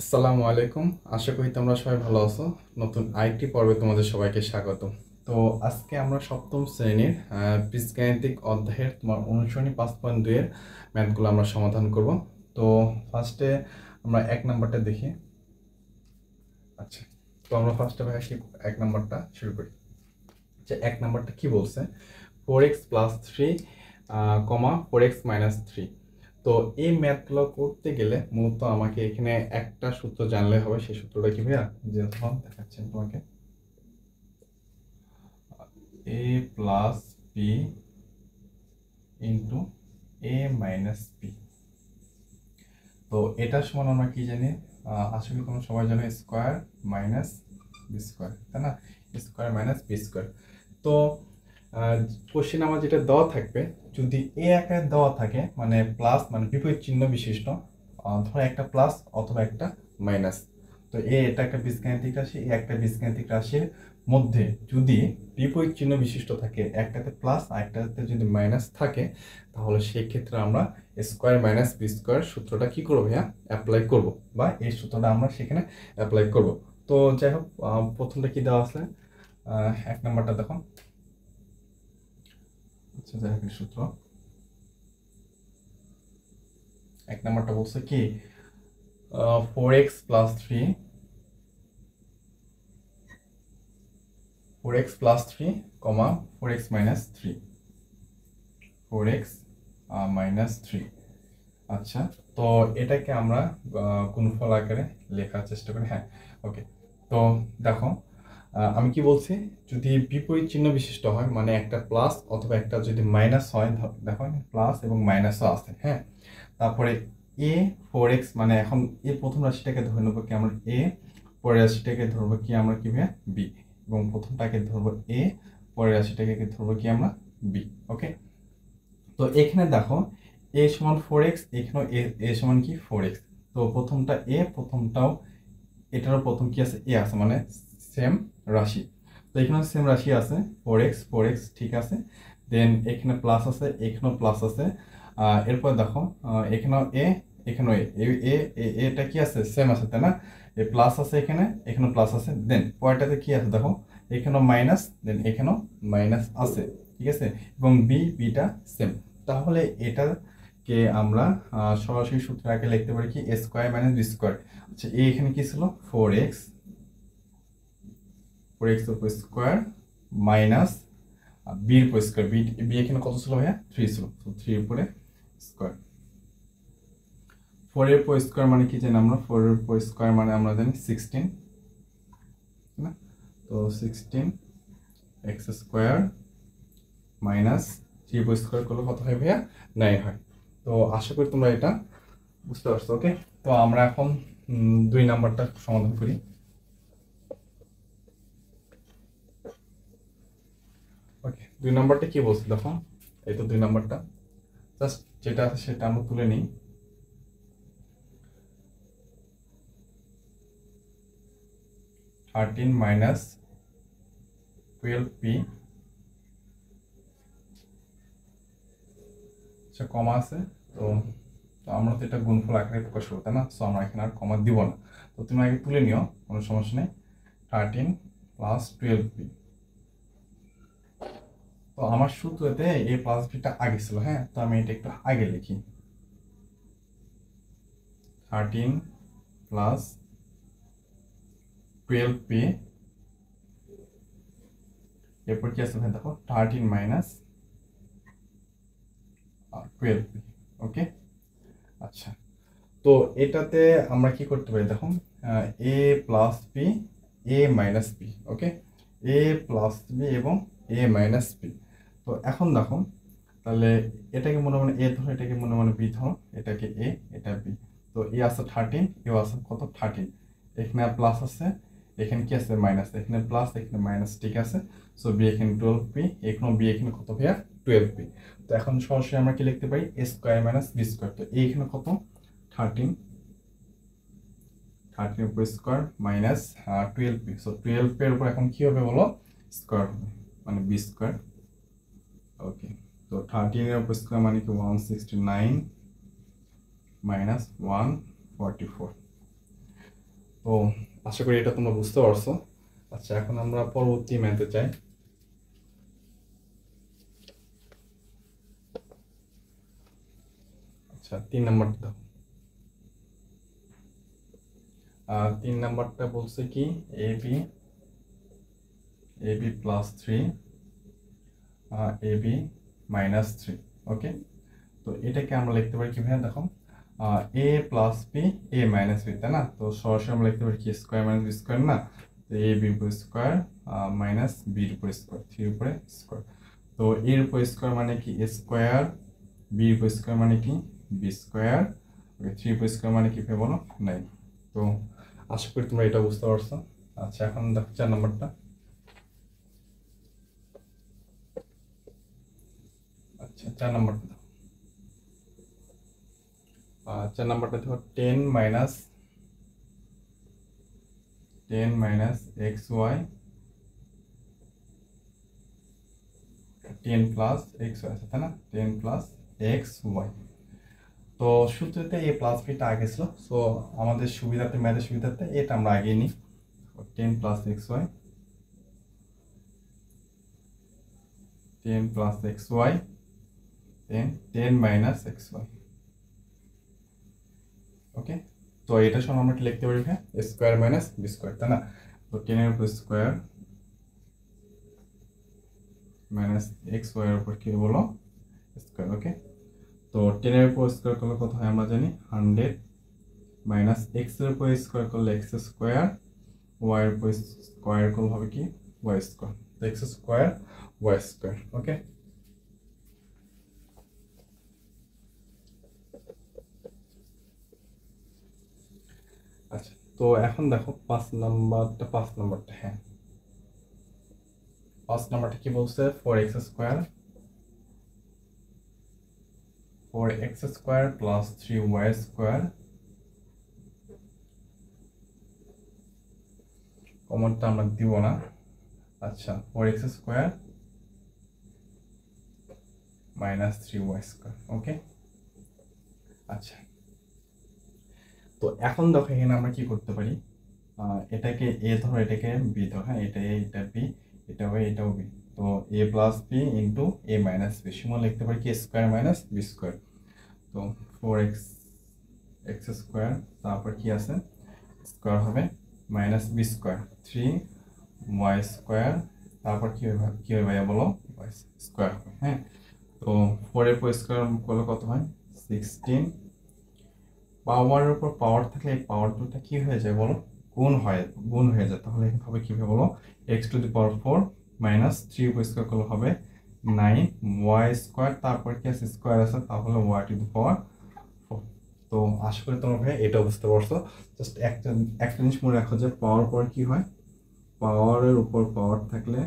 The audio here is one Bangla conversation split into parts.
আসসালামু আলাইকুম। আশা করি তোমরা সবাই ভালো আছো। নতুন আরেকটি পর্বে তোমাদের সবাইকে স্বাগত। তো আজকে আমরা সপ্তম শ্রেণীর বীজগাণিতিক অধ্যায়ের তোমার অনুসরণী 5.2 এর ম্যাথগুলো আমরা সমাধান করব। তো ফার্স্টে আমরা 1 নাম্বারটা দেখি। আচ্ছা, তো আমরা ফার্স্টে কি 1 নাম্বারটা শুরু করি। যে 1 নাম্বারটা কি বলছে, 4x + 3, 4x - 3। তো এই ম্যাথগুলো করতে গেলে মূলত আমাকে এখানে একটা সূত্র জানলে হবে। সেই সূত্রটা কি ভাইয়া? যে ধরুন দেখাচ্ছেন তোমাকে, a + b * a - b। তো এটা সমান আমরা কি জানি? আশা করি তোমরা সবাই জানো স্কয়ার মাইনাস বি স্কয়ার, তাই না? Square minus B square. তো কোশ্চেন আমার যেটা দেওয়া থাকবে, যদি এ আকারে দেওয়া থাকে মানে প্লাস মানে বিপরীত চিহ্ন বিশিষ্ট, ধরো একটা প্লাস অথবা একটা মাইনাস। তো এটা একটা বীজগাণিতিক রাশি, একটা বীজগাণিতিক রাশির মধ্যে যদি বিপরীত চিহ্ন বিশিষ্ট থাকে, একটাতে প্লাস আর একটাতে যদি মাইনাস থাকে, তাহলে সেই ক্ষেত্রে আমরা স্কয়ার মাইনাস বি স্কয়ার সূত্রটা কি করবো ভাইয়া? অ্যাপ্লাই করব, বা এই সূত্রটা আমরা সেখানে অ্যাপ্লাই করব। তো যাই হোক, প্রথমটা কি দেওয়া আছে? 1 নাম্বারটা দেখো। আচ্ছা, যাই হোক, সূত্র 1 নাম্বারটা বলছে কি, 4x + 3, 4x + 3, 4x - 3, 4x - 3। আচ্ছা, তো এটাকে আমরা গুণফল আকারে লেখার চেষ্টা করি। হ্যাঁ, ওকে। তো দেখো, আমি কি বলছি, যদি বিপরীত চিহ্ন বিশিষ্ট হয় মানে একটা প্লাস অথবা একটা যদি মাইনাস হয়, দেখো প্লাস এবং মাইনাসও আছে। হ্যাঁ, তারপরে এ 4x মানে এখন এই প্রথম রাশিটাকে ধরে নেবো কি আমরা এ, পরের রাশিটাকে ধরবো কি আমরা কি বি, এবং প্রথমটাকে ধরবো এ, পরের রাশিটাকে ধরবো কি আমরা বি। ওকে, তো এখানে দেখো এ সমান 4x, এখানেও এ সমান কি 4x। তো প্রথমটা এ, প্রথমটাও এটারও প্রথম কি আছে? এ আছে, মানে সেম রাশি। তো এখানে সেম রাশি আছে 4x 4x, ঠিক আছে। দেন এখানে প্লাস আছে, এখানেও প্লাস আছে। এরপর দেখো, এখানেও এ, এখানেও এটা কি আছে? সেম আছে, তাই না? এ প্লাস আছে, এখানে এখানেও প্লাস আছে। দেন পরেরটাতে কি আছে দেখো, এখানেও মাইনাস, দেন এখানেও মাইনাস আছে, ঠিক আছে। এবং বিটা সেম। তাহলে এটাকে আমরা সরাসরি সূত্র আগে লিখতে পারি কি, এ স্কয়ার মাইনাস বি স্কয়ার। আচ্ছা, এখানে কি ছিল? 4x, 4x উপর স্কয়ার মাইনাস বি এর উপর স্কয়ার। বি এখানে কত ছিল ভাইয়া? 3 ছিল। তো 3 উপরে স্কয়ার। 4 এর উপর স্কয়ার মানে কি জানি আমরা? 4 এর উপর স্কয়ার মানে আমরা জানি 16, না? তো 16 এক্স স্কয়ার মাইনাস 3 উপর স্কয়ার করলে কত হয় ভাইয়া? 9 হয়। তো আশা করি তোমরা এটা বুঝতে পারছো। ওকে, তো আমরা এখন 2 নাম্বারটা সমাধান করি। ওকে, 2 নাম্বারটা কি বলছে দেখো। এই তো 2 নাম্বারটা, জাস্ট যেটা আছে সেটা আমরা তুলে নিই। থার্টিন মাইনাস 12p, আচ্ছা কমা আছে। তো আমরা তো এটা গুণফল আকারে প্রকাশ করবো, তাই না? সো আমরা এখানে আর কমা দিব না। তো তুমি আগে তুলে নিও, কোনো সমস্যা নেই। 13 + 12p। তো আমার সূত্রতে a প্লাস বিটা আগে ছিল। হ্যাঁ, তো আমি এটা একটু আগে লিখি। 13 + 12p, এরপর কি আছে ভাই দেখো, 13 মাইনাস 12p। ওকে, আচ্ছা। তো এটাতে আমরা কি করতে পারি দেখো, এ প্লাস বি, এ মাইনাস বি। ওকে, এ প্লাস বি এবং এ মাইনাস বি। তো এখন দেখো, তাহলে এটাকে মনে মনে এ ধরো, এটাকে মনে মনে বি ধরো, এটাকে এ, এটা বি। তো এ আছে 13, এও আছে কত? 13। এখানে প্লাস আছে, এখানে কি আছে? মাইনাস। এখানে প্লাস, এখানে মাইনাস, ঠিক আছে। সো বি এখানে 12p, এখানে বি এখানে কত ভাইয়া? 12p। তো এখন সরাসরি আমরা কি লিখতে পারি? এ স্কয়ার মাইনাস বি স্কয়ার। তো এইখানে কত? 13, 13 উপর square minus 12p। So 12p এর উপর এখন কি হবে বলো? স্কয়ার হবে, মানে বি স্কয়ার। ওকে, তো 13 এর উপর স্কয়ার মানে কি 169 মাইনাস 144। তো আশা করি এটা তোমরা বুঝতে পারছো। আচ্ছা, এখন আমরা পরবর্তী ম্যাথে যাই। আচ্ছা, 3 নাম্বারটা। 3 নাম্বারটা বলছে কি ab plus 3 ab minus 3। Okay, তো এটাকে আমরা লিখতে পারি কিভাবে দেখো, a plus B a minus B, তাই না? তো সরাসরি আমরা লিখতে পারি কি স্কোয়ার মাইনাস বি স্কোয়ার না, তো a b উপর স্কোয়ার মাইনাস b এর উপর স্কোয়ার, 3 এর উপরে স্কোয়ার। তো এর উপর স্কোয়ার মানে কি স্কোয়ার, বি এর উপর স্কোয়ার মানে কি বি স্কোয়ার, 3 উপর স্কোয়ার মানে কি বলো 9। তো আশা করি তোমরা এটা বুঝতে পারছো। আচ্ছা, এখন দেখো 4 নাম্বারটা। আচ্ছা, 4 নাম্বারটা দেখো। 4 নাম্বারটা দেখো 10 minus x Y 10 plus x Y আছে, তাই না? 10 প্লাস এক্স ওয়াই। তো সূত্রতে এ প্লাস বিটা আগে ছিল, সো আমাদের সুবিধার্থে, ম্যাথের সুবিধার্থে এটা আমরা আগে নিই। 10 plus x Y, 10 plus x Y, 10 minus x y. Okay, তো এটা সমান আমরা কি লিখতে পারি? হ্যাঁ, স্কোয়ার মাইনাস বি স্কোয়ার, তাই না? তো 10 এর উপর স্কোয়ার মাইনাস এক্স ওয়াই এর উপর কি বলো স্কোয়ার। ওকে, তো 10 এর উপর স্কোয়ার করলে কত হয় আমরা জানি 100, মাইনাস এক্স এর উপর স্কোয়ার করলে এক্স স্কোয়ার, ওয়াই এর উপর স্কোয়ার করলে হবে কি ওয়াই স্কোয়ার, তো এক্স স্কোয়ার ওয়াই স্কোয়ার। ওকে, আচ্ছা, তো এখন দেখো 5 নাম্বারটা। হ্যাঁ, 5 নাম্বারটা কি বলছে 4x square plus 3y square, কমনটা আমরা দিব না। আচ্ছা, 4x square minus 3y square. ওকে, আচ্ছা, তো এখন দেখো এখানে আমরা কি করতে পারি, এটাকে এ ধরো, এটাকে বি ধরো। হ্যাঁ, এটা এ, এটা বি, এটা ওয়াই, এটাও বি। তো এ প্লাস বি ইন্টু এ মাইনাস বি সমান লিখতে পারি কি স্কোয়ার মাইনাস বি স্কোয়ার। তো 4x স্কোয়ার, তারপর কি আছে স্কোয়ার হবে minus B square 3y square, তারপর কি হবে ভাইয়া বলো ওয়াই স্কোয়ার হবে। হ্যাঁ, তো 4 এর উপর স্কোয়ার করলে কত হয় 16। পাওয়ারের উপর পাওয়ার থাকলে এই পাওয়ার দুটো কি হয়ে যায় বলো গুণ হয়ে যায়, তাহলে এখানে হবে কিভাবে বলো x to the power 4 minus 3 উপর স্কোয়ার করলে হবে 9 ওয়াই স্কোয়ার, তারপর কি আছে স্কোয়ার আছে, তাহলে ওয়াই টু দি পাওয়ার 4। তো আশা করি তোমরা ভাই এটা বুঝতে পারছো। জাস্ট একটা জিনিস মনে রাখো যে পাওয়ার পর কি হয়, পাওয়ারের উপর পাওয়ার থাকলে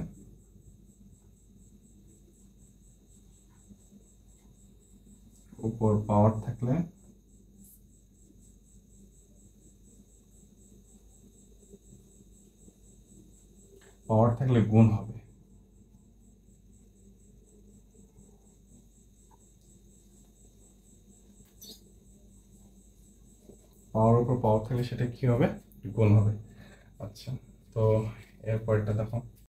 গুণ হবে। পাওয়ার উপর পাওয়ার থাকলে সেটা কি হবে গুণ হবে। আচ্ছা, তো এরপরটা দেখো